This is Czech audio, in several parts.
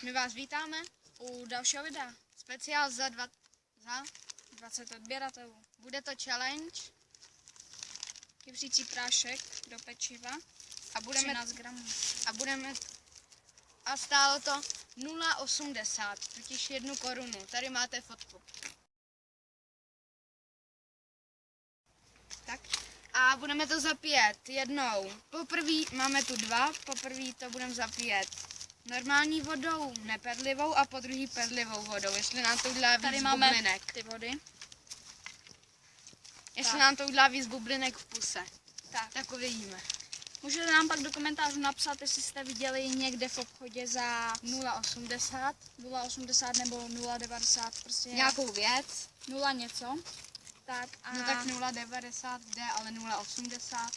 My vás vítáme u dalšího videa. Speciál za 20 odběratelů. Bude to challenge. Kypřící prášek do pečiva. A budeme 13 gramů. A stálo to 0,80, totiž 1 korunu. Tady máte fotku. Tak. A budeme to zapíjet jednou. Poprvé máme tu 2, poprvé to budeme zapíjet normální vodou, neperlivou, a po druhý perlivou vodou, jestli nám to udělá víc tady bublinek. máme ty vody. Jestli nám to udělá víc bublinek v puse. Tak. Tak uvidíme. Můžete nám pak do komentářů napsat, jestli jste viděli někde v obchodě za 0,80. 0,80 nebo 0,90, prostě Nějakou věc. 0 něco. Tak a No tak 0,90 jde, ale 0,80.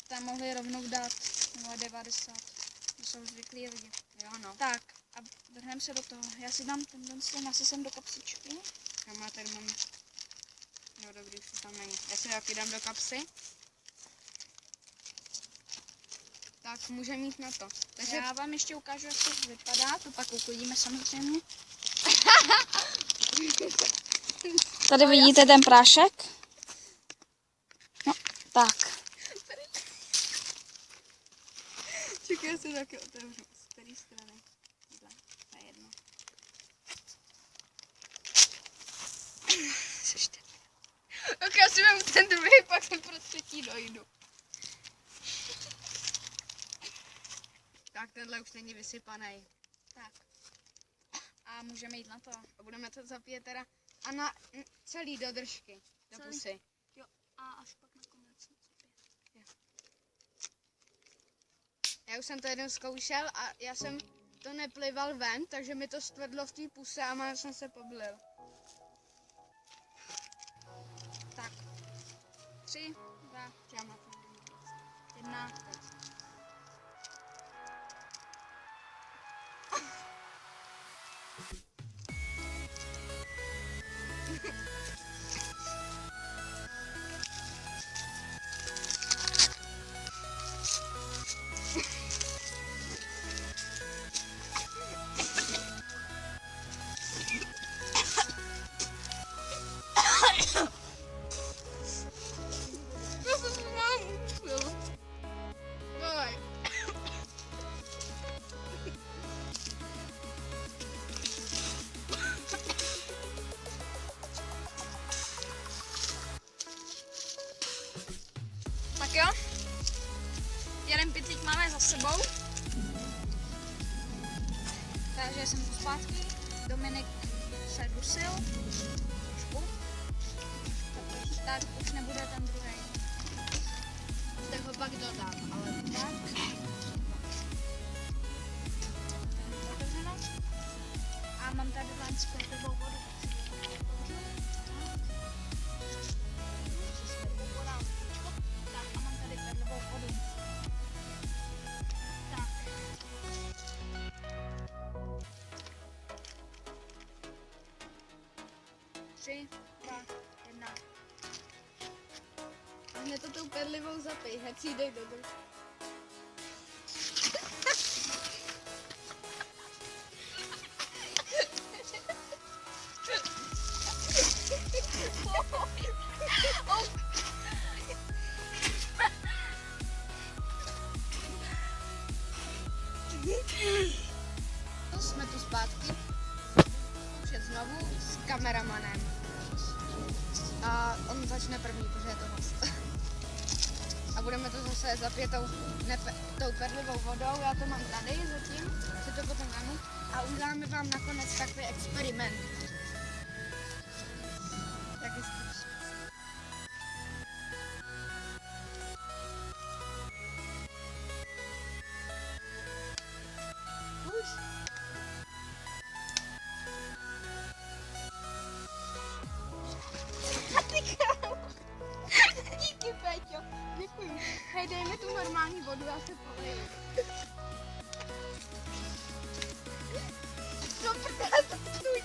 tam mohli rovnou dát 0,90. To jsou zvyklí lidi. Jo no. Tak a vrhneme se do toho. Já si dám ten asi sem do kapsičky. Já tady mám. Jo, dobrý, už to tam není. Já si taky dám do kapsy. Tak můžeme jít na to. Takže Já vám ještě ukážu, jak to vypadá, to pak uklidíme samozřejmě. Tady vidíte ten prášek. No, tak. čekaj, já si taky otevřu. Z které strany? To je jedno. Tak já si vemu ten druhý, pak ten pro třetí dojdu. Tak tenhle už není vysypaný. Tak. A můžeme jít na to. A budeme to zapíjet teda a na celý do držky. Do Celý? pusy. Jo, a až pak nakonec. Já už jsem to jednou zkoušel a já jsem to neplival ven, takže mi to stvrdlo v té puse a má jsem se poblil. Tak. 3, 2, Já mám to 1. Tak jo. Jeden pytlík máme za sebou. Takže jsem tu zpátky. Dominik se dusil. Trošku. Tak už nebude ten druhý. tak ho pak dodám, ale Tak. Otevřeno. A mám tady len spirtovou vodu. Tak a mám tady perlovou vodu. Tak. Tři, 2, 1. a hned to tou perlivou zapij, hned si jdej do držky. Jsme tu zpátky. Před znovu s kameramanem. A on začne první, protože je to host. A budeme to zase zapít tou perlivou vodou. Já to mám tady zatím, si to potom vemu. A uděláme vám nakonec takový experiment. Taky spíš. Už. Díky, Péťo. Děkuji. Hej, dej mi tu normální vodu, já se poleju. No, protože to stůj.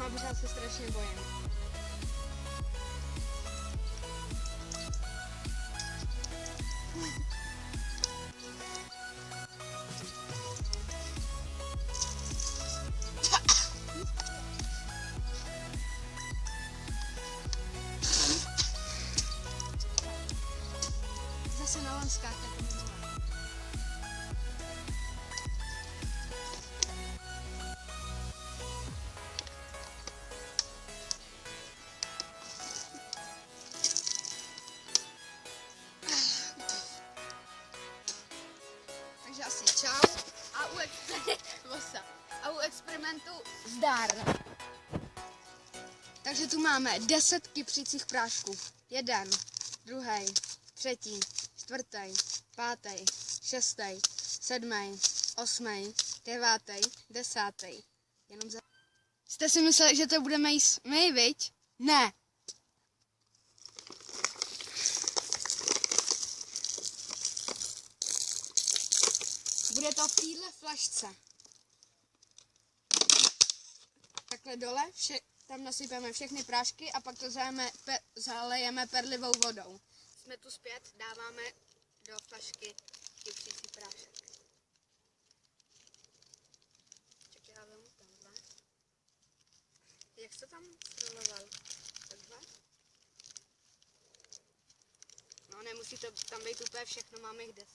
a pořád se strašně bojím. Zase na lanskách jako minulé. Takže asi čau a u experimentu zdar. Takže tu máme 10 kypřících prášků. 1, 2, 3, 4, 5, 6, 7, 8, 9, 10. Jenom za... Jste si mysleli, že to budeme jíst my, viď? Ne. Bude to v téhle flašce. Takhle dole, tam nasypeme všechny prášky a pak to zalejeme perlivou vodou. Jsme tu zpět, dáváme do flašky kypřící prášek. Čekaj, já vemu tenhle. Jak jsi to tam scrolloval? Takhle? No, nemusí to tam být úplně všechno, máme jich 10.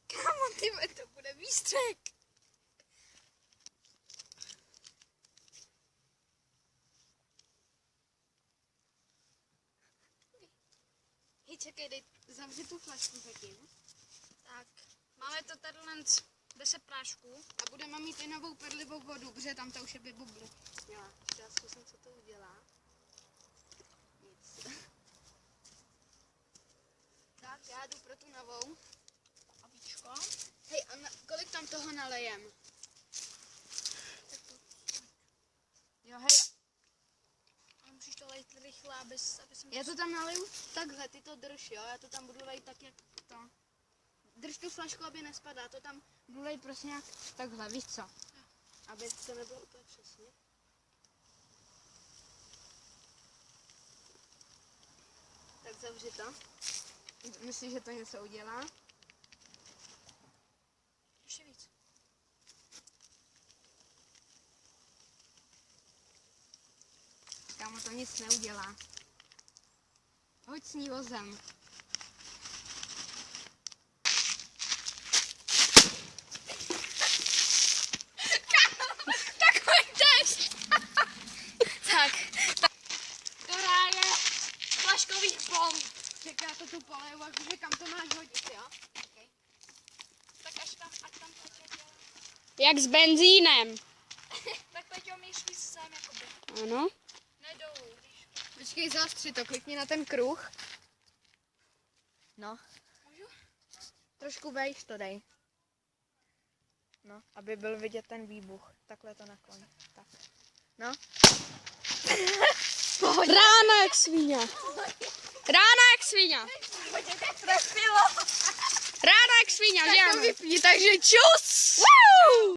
Kámo, ty, to bude výstřek. Hej, čekej, zavři tu flašku zatím. Tak, máme to tady len 10 prášků. A budeme mít i novou perlivou vodu, protože tam to už je bubly. Já zkusím, co to udělá. Nic. Tak, já jdu pro tu novou. A víčko. Hej, a kolik tam toho nalejem? Jo, hej. Ale musíš to lejt rychle, aby jsem... Já to tam naliju takhle, ty to drž, jo? Já to tam budu lejt tak, jak to. Drž tu flašku, aby nespadá, to tam budu lejt prostě nějak takhle, víš co? Aby to nebylo úplně přesně. Tak zavři to. Myslíš, že to něco udělá? Ještě víc. Kámo, to nic neudělá. Hoď s ní vozem. Takový test! tak. Která je flaškových bomb. Čeká to tu poleju, jakože kam to máš hodit, jo? Okay. Tak ať tam Peťo dělá. Jak s benzínem. Tak Peťo myšlí sem jakoby. Ano. Ne dolů, víš. Počkej, zaostři to, klikni na ten kruh. No. Můžu? Trošku vejš to dej. No, aby byl vidět ten výbuch. Takhle to nakloň. Tak. No. Rána jak svíňa. Rána jak svíňa. Rána jak svíňa, že ano? Takže čus! Woo!